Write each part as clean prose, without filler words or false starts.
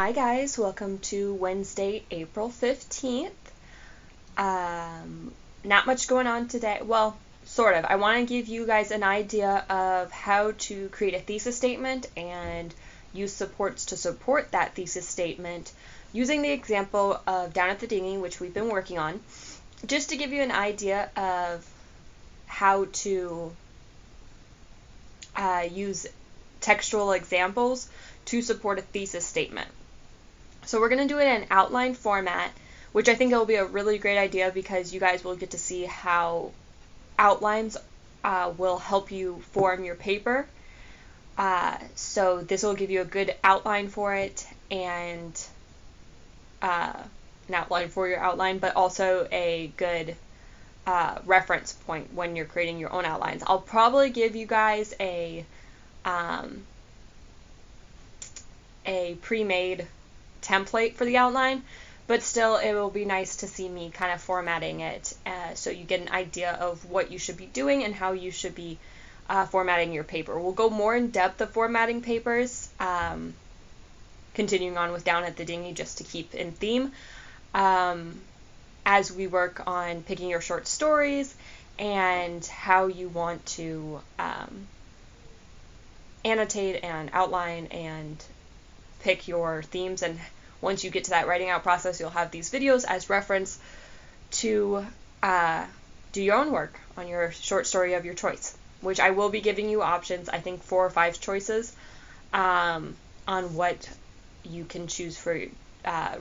Hi guys, welcome to Wednesday, April 15th. Not much going on today. Well, sort of. I want to give you guys an idea of how to create a thesis statement and use supports to support that thesis statement using the example of Down at the Dinghy, which we've been working on, just to give you an idea of how to use textual examples to support a thesis statement. So we're going to do it in outline format, which I think will be a really great idea because you guys will get to see how outlines will help you form your paper. So this will give you a good outline for it and an outline for your outline, but also a good reference point when you're creating your own outlines. I'll probably give you guys a pre-made template for the outline, but still it will be nice to see me kind of formatting it so you get an idea of what you should be doing and how you should be formatting your paper. We'll go more in depth of formatting papers, continuing on with Down at the Dinghy just to keep in theme, as we work on picking your short stories and how you want to annotate and outline and pick your themes. And once you get to that writing out process, you'll have these videos as reference to do your own work on your short story of your choice, which I will be giving you options, I think 4 or 5 choices on what you can choose for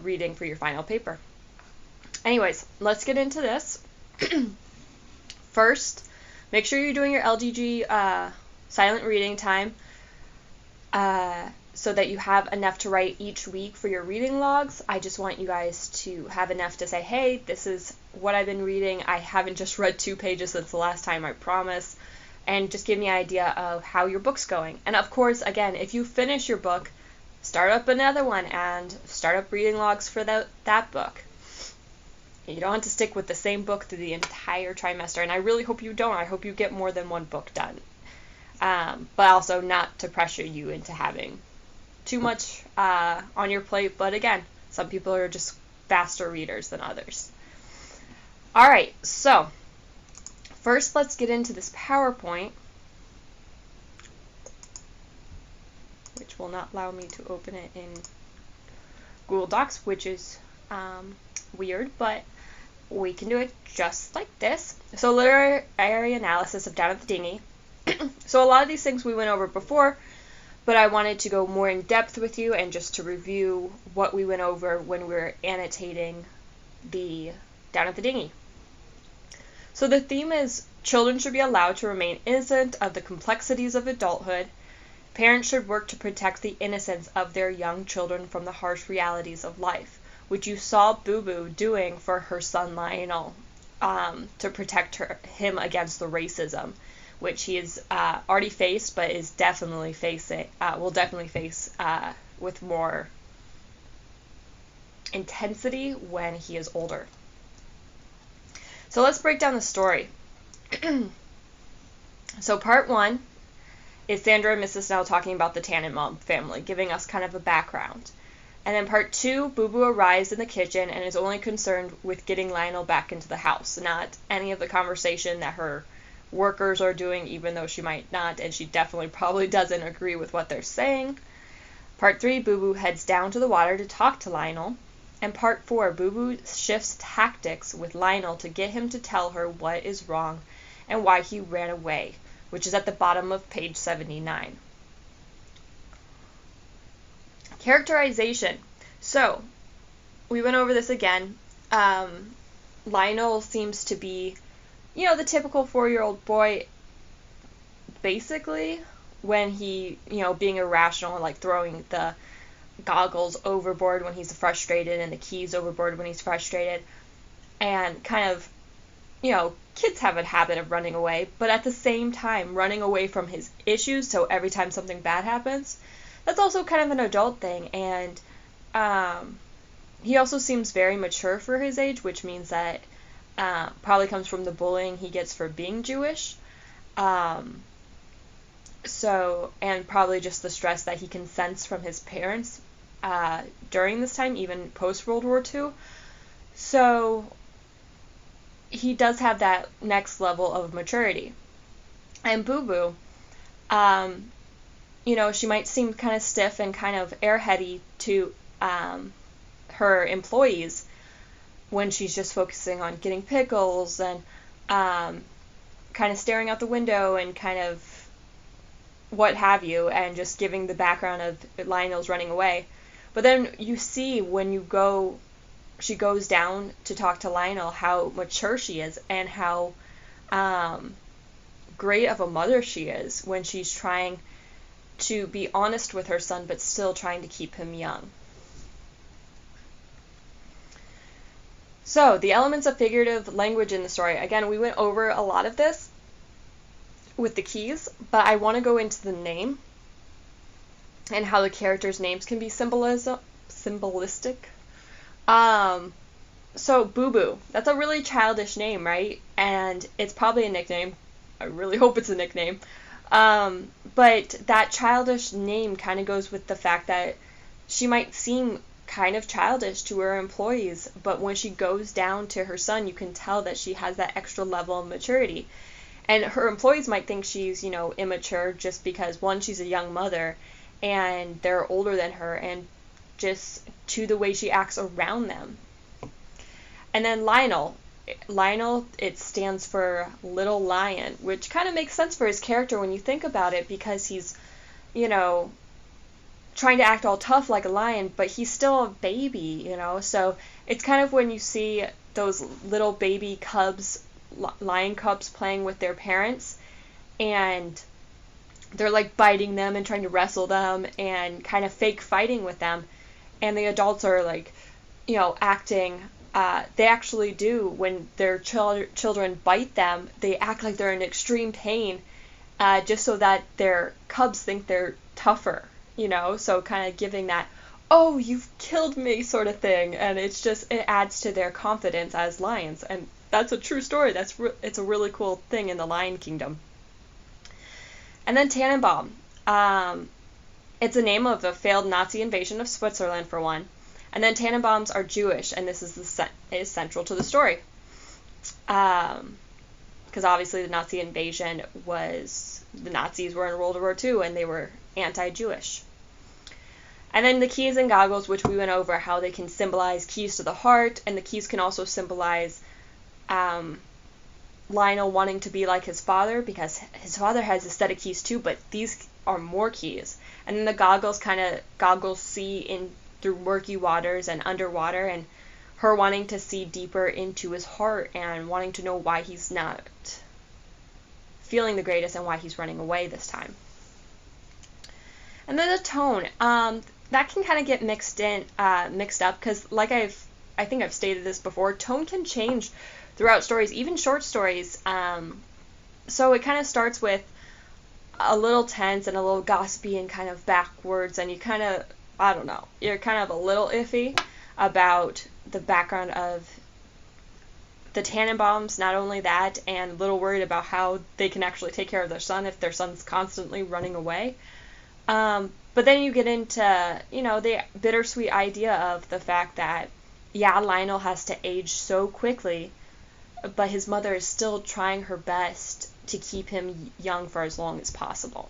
reading for your final paper. Anyways, let's get into this. First, make sure you're doing your LGG silent reading time so that you have enough to write each week for your reading logs. I just want you guys to have enough to say, hey, this is what I've been reading. I haven't just read 2 pages since the last time, I promise. And just give me an idea of how your book's going. And of course, again, if you finish your book, start up another one and start up reading logs for that book. You don't have to stick with the same book through the entire trimester, and I really hope you don't. I hope you get more than one book done. But also not to pressure you into having too much on your plate, but again, some people are just faster readers than others. Alright, so first let's get into this PowerPoint, which will not allow me to open it in Google Docs, which is weird, but we can do it just like this. So literary analysis of Down at the Dinghy. So a lot of these things we went over before, but I wanted to go more in depth with you and just to review what we went over when we were annotating the Down at the Dinghy. So the theme is children should be allowed to remain innocent of the complexities of adulthood. Parents should work to protect the innocence of their young children from the harsh realities of life, which you saw Boo Boo doing for her son Lionel to protect him against the racism, which he has already faced, but is definitely will definitely face with more intensity when he is older. So let's break down the story. So part 1 is Sandra and Mrs. Snell talking about the Tannenbaum family, giving us kind of a background. And then part 2, Boo Boo arrives in the kitchen and is only concerned with getting Lionel back into the house, not any of the conversation that her workers are doing, even though she might not, and she definitely probably doesn't agree with what they're saying. Part 3, Boo Boo heads down to the water to talk to Lionel. And part 4, Boo Boo shifts tactics with Lionel to get him to tell her what is wrong and why he ran away, which is at the bottom of page 79. Characterization. So, we went over this again. Lionel seems to be, the typical 4-year-old boy, basically, when he, being irrational and like throwing the goggles overboard when he's frustrated and the keys overboard when he's frustrated, and kind of, kids have a habit of running away, but at the same time running away from his issues, so every time something bad happens, that's also kind of an adult thing. And he also seems very mature for his age, which means that probably comes from the bullying he gets for being Jewish. So, and probably just the stress that he can sense from his parents during this time, even post World War II. So he does have that next level of maturity. And Boo Boo, she might seem kind of stiff and kind of airheady to her employees when she's just focusing on getting pickles and kind of staring out the window and kind of what have you, and just giving the background of Lionel's running away. But then you see when she goes down to talk to Lionel, how mature she is and how great of a mother she is when she's trying to be honest with her son but still trying to keep him young. So, the elements of figurative language in the story. Again, we went over a lot of this with the keys, but I want to go into the name and how the characters' names can be symbolistic. So, Boo Boo. That's a really childish name, right? And it's probably a nickname. I really hope it's a nickname. But that childish name kind of goes with the fact that she might seem kind of childish to her employees, but when she goes down to her son, you can tell that she has that extra level of maturity. And her employees might think she's, immature just because, one, she's a young mother, and they're older than her, and just to the way she acts around them. And then Lionel, it stands for Little Lion, which kind of makes sense for his character when you think about it, because he's, trying to act all tough like a lion, but he's still a baby, so it's kind of when you see those little baby cubs, lion cubs, playing with their parents, and they're like biting them and trying to wrestle them and kind of fake fighting with them, and the adults are like, acting, they actually do, when their children bite them, they act like they're in extreme pain, just so that their cubs think they're tougher. So kind of giving that, oh, you've killed me sort of thing, and it adds to their confidence as lions, and that's a true story. It's a really cool thing in the Lion Kingdom. And then Tannenbaum. It's a name of a failed Nazi invasion of Switzerland, for one, and then Tannenbaums are Jewish, and this is central to the story, because obviously the Nazi invasion the Nazis were in World War II, and they were anti-Jewish. And then the keys and goggles, which we went over, how they can symbolize keys to the heart, and the keys can also symbolize Lionel wanting to be like his father, because his father has a set of keys too, but these are more keys. And then the goggles see in through murky waters and underwater, and her wanting to see deeper into his heart and wanting to know why he's not feeling the greatest and why he's running away this time. And then the tone, that can kind of get mixed up, because I think I've stated this before, tone can change throughout stories, even short stories. So it kind of starts with a little tense and a little gossipy and kind of backwards, and you kind of, you're kind of a little iffy about the background of the Tannenbaums, not only that, and a little worried about how they can actually take care of their son if their son's constantly running away. But then you get into, the bittersweet idea of the fact that, Lionel has to age so quickly, but his mother is still trying her best to keep him young for as long as possible.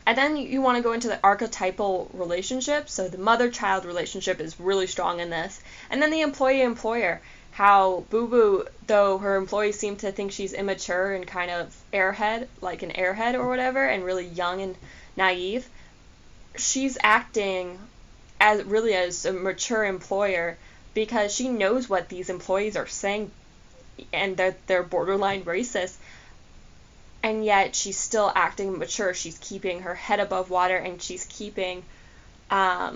And then you want to go into the archetypal relationship. So the mother-child relationship is really strong in this. And then the employee-employer, how Boo Boo, though her employees seem to think she's immature and kind of airhead, like an airhead or whatever, and really young and naive, she's acting as a mature employer, because she knows what these employees are saying and that they're borderline racist, and yet she's still acting mature. She's keeping her head above water, and she's keeping that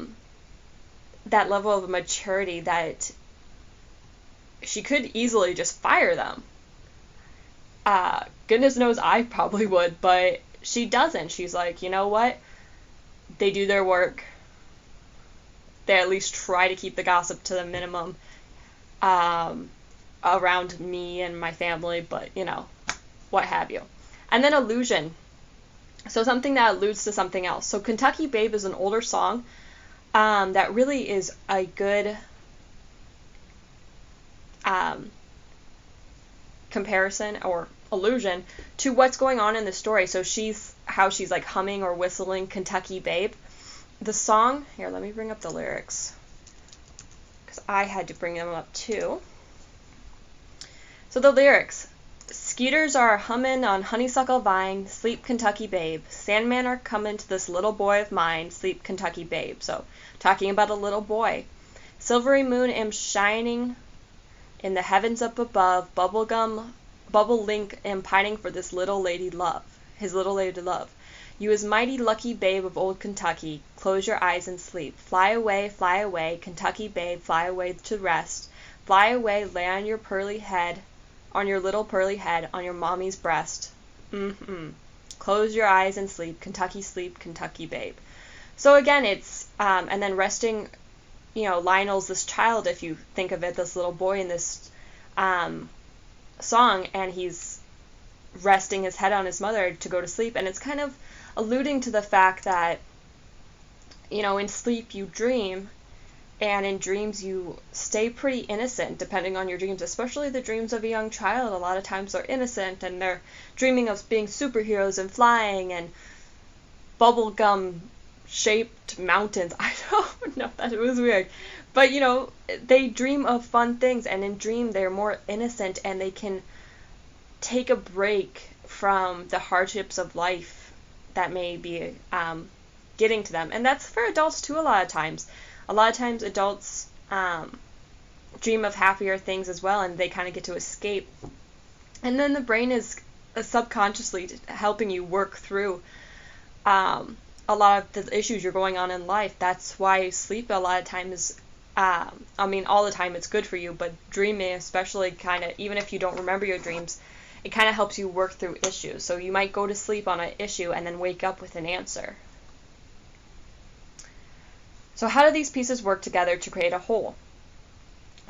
level of maturity that she could easily just fire them. Goodness knows I probably would, but she doesn't. She's like, you know what? They do their work. They at least try to keep the gossip to the minimum around me and my family, but, what have you. And then allusion. So something that alludes to something else. So Kentucky Babe is an older song that really is a good comparison or allusion to what's going on in the story. So she's like humming or whistling Kentucky Babe. The song, here, let me bring up the lyrics, because I had to bring them up too. So the lyrics: skeeters are hummin' on honeysuckle vine, sleep Kentucky babe. Sandmen are comin' to this little boy of mine, sleep Kentucky babe. So talking about a little boy. Silvery moon am shining in the heavens up above. Bubble link am pining for this little lady love. His little lady love. You is mighty lucky babe of old Kentucky. Close your eyes and sleep. Fly away, Kentucky babe, fly away to rest. Fly away, lay on your pearly head, on your little pearly head, on your mommy's breast. Close your eyes and sleep, Kentucky babe. So again, it's, and then resting, Lionel's this child, if you think of it, this little boy in this song, and he's resting his head on his mother to go to sleep, and it's kind of alluding to the fact that, in sleep you dream, and in dreams you stay pretty innocent, depending on your dreams, especially the dreams of a young child. A lot of times they're innocent, and they're dreaming of being superheroes and flying and bubblegum shaped mountains. I don't know, that was weird. But, they dream of fun things, and in dream they're more innocent, and they can take a break from the hardships of life that may be getting to them. And that's for adults too a lot of times. A lot of times adults dream of happier things as well, and they kind of get to escape. And then the brain is subconsciously helping you work through a lot of the issues you're going on in life. That's why sleep a lot of times, all the time it's good for you, but dreaming especially kind of, even if you don't remember your dreams, it kind of helps you work through issues. So you might go to sleep on an issue and then wake up with an answer. So how do these pieces work together to create a whole?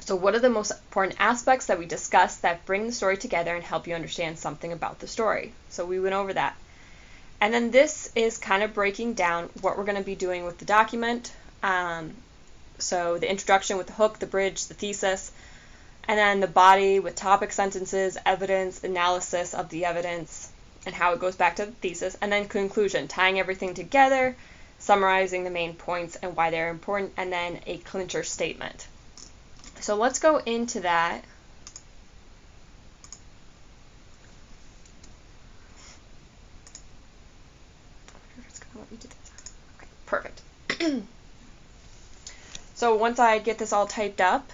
So what are the most important aspects that we discussed that bring the story together and help you understand something about the story? So we went over that. And then this is kind of breaking down what we're going to be doing with the document. So the introduction with the hook, the bridge, the thesis, and then the body with topic sentences, evidence, analysis of the evidence, and how it goes back to the thesis, and then conclusion, tying everything together, summarizing the main points and why they're important, and then a clincher statement. So let's go into that. I wonder if it's going to let me do this. Okay, perfect. So once I get this all typed up,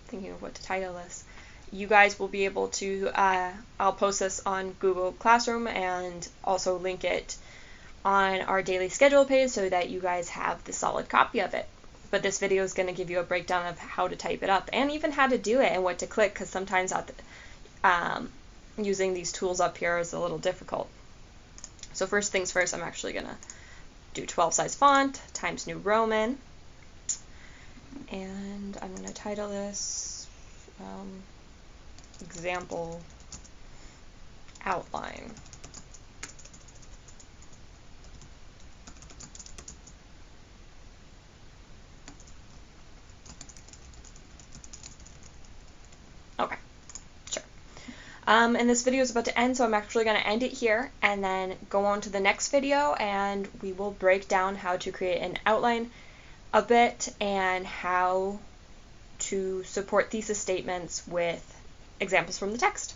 thinking of what to title this, you guys will be able to, I'll post this on Google Classroom and also link it on our daily schedule page so that you guys have the solid copy of it. But this video is going to give you a breakdown of how to type it up and even how to do it and what to click, because sometimes using these tools up here is a little difficult. So first things first, I'm actually going to do 12 size font, Times New Roman, and I'm going to title this example outline. Okay, sure. And this video is about to end, so I'm actually going to end it here and then go on to the next video, and we will break down how to create an outline a bit and how to support thesis statements with examples from the text.